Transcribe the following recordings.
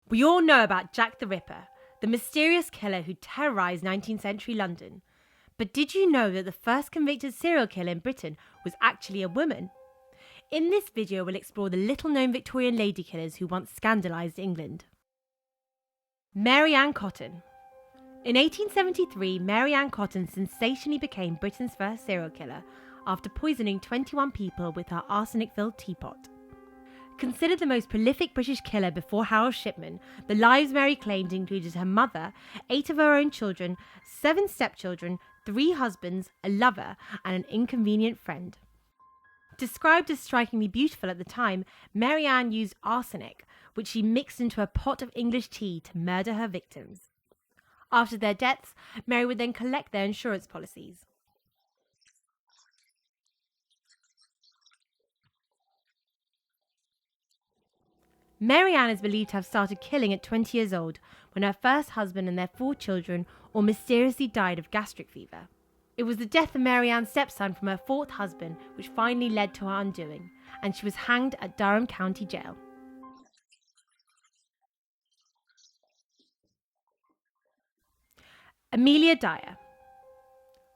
We all know about Jack the Ripper, the mysterious killer who terrorised 19th century London. But did you know that the first convicted serial killer in Britain was actually a woman? In this video, we'll explore the little-known Victorian lady killers who once scandalised England. Mary Ann Cotton. In 1873, Mary Ann Cotton sensationally became Britain's first serial killer after poisoning 21 people with her arsenic-filled teapot. Considered the most prolific British killer before Harold Shipman, the lives Mary claimed included her mother, 8 of her own children, 7 stepchildren, 3 husbands, a lover, and an inconvenient friend. Described as strikingly beautiful at the time, Mary Ann used arsenic, which she mixed into a pot of English tea to murder her victims. After their deaths, Mary would then collect their insurance policies. Mary Ann is believed to have started killing at 20 years old, when her first husband and their 4 children all mysteriously died of gastric fever. It was the death of Mary Ann's stepson from her 4th husband which finally led to her undoing, and she was hanged at Durham County Jail. Amelia Dyer.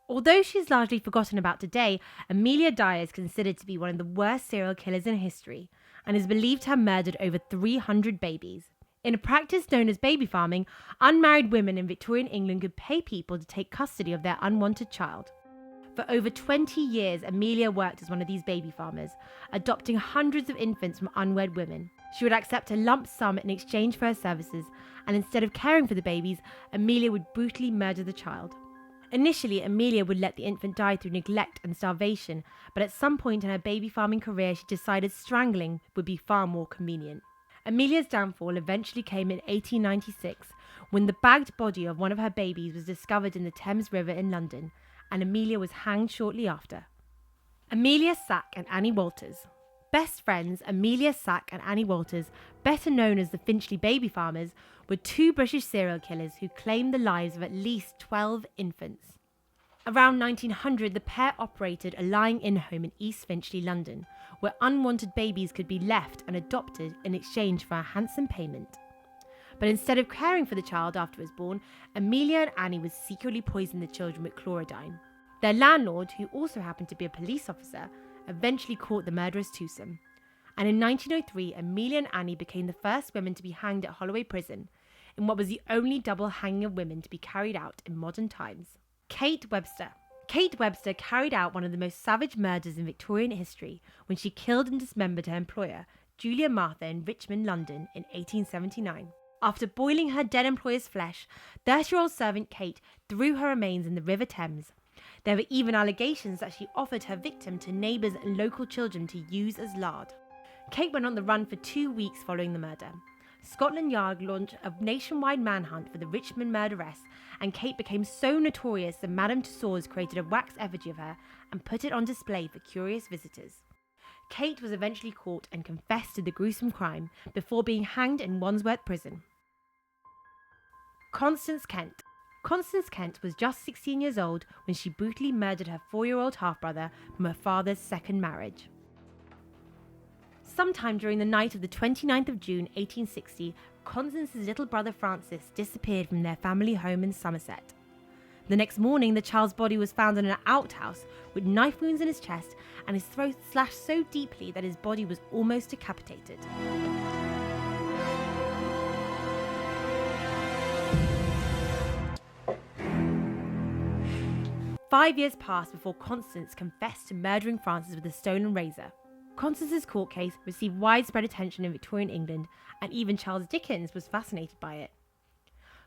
Although she is largely forgotten about today, Amelia Dyer is considered to be one of the worst serial killers in history and is believed to have murdered over 300 babies. In a practice known as baby farming, unmarried women in Victorian England could pay people to take custody of their unwanted child. For over 20 years, Amelia worked as one of these baby farmers, adopting hundreds of infants from unwed women. She would accept a lump sum in exchange for her services, and instead of caring for the babies, Amelia would brutally murder the child. Initially, Amelia would let the infant die through neglect and starvation, but at some point in her baby farming career, she decided strangling would be far more convenient. Amelia's downfall eventually came in 1896, when the bagged body of one of her babies was discovered in the Thames River in London, and Amelia was hanged shortly after. Amelia Sack and Annie Walters. Best friends, Amelia Sack and Annie Walters, better known as the Finchley baby farmers, were 2 British serial killers who claimed the lives of at least 12 infants. Around 1900, the pair operated a lying-in home in East Finchley, London, where unwanted babies could be left and adopted in exchange for a handsome payment. But instead of caring for the child after it was born, Amelia and Annie would secretly poison the children with chlorodyne. Their landlord, who also happened to be a police officer, eventually caught the murderous twosome. And in 1903, Amelia and Annie became the first women to be hanged at Holloway Prison, in what was the only double hanging of women to be carried out in modern times. Kate Webster. Kate Webster carried out one of the most savage murders in Victorian history when she killed and dismembered her employer, Julia Martha, in Richmond, London, in 1879. After boiling her dead employer's flesh, 30-year-old servant Kate threw her remains in the River Thames. There were even allegations that she offered her victim to neighbours and local children to use as lard. Kate went on the run for 2 weeks following the murder. Scotland Yard launched a nationwide manhunt for the Richmond murderess, and Kate became so notorious that Madame Tussauds created a wax effigy of her and put it on display for curious visitors. Kate was eventually caught and confessed to the gruesome crime before being hanged in Wandsworth Prison. Constance Kent. Constance Kent was just 16 years old when she brutally murdered her 4-year-old half-brother from her father's second marriage. Sometime during the night of the 29th of June 1860, Constance's little brother Francis disappeared from their family home in Somerset. The next morning, the child's body was found in an outhouse with knife wounds in his chest and his throat slashed so deeply that his body was almost decapitated. Five years passed before Constance confessed to murdering Francis with a stolen razor. Constance's court case received widespread attention in Victorian England, and even Charles Dickens was fascinated by it.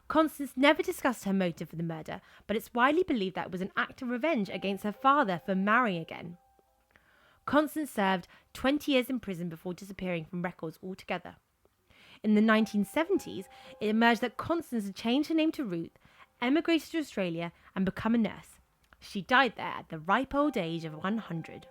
Constance never discussed her motive for the murder, but it's widely believed that it was an act of revenge against her father for marrying again. Constance served 20 years in prison before disappearing from records altogether. In the 1970s, it emerged that Constance had changed her name to Ruth, emigrated to Australia, and become a nurse. She died there at the ripe old age of 100.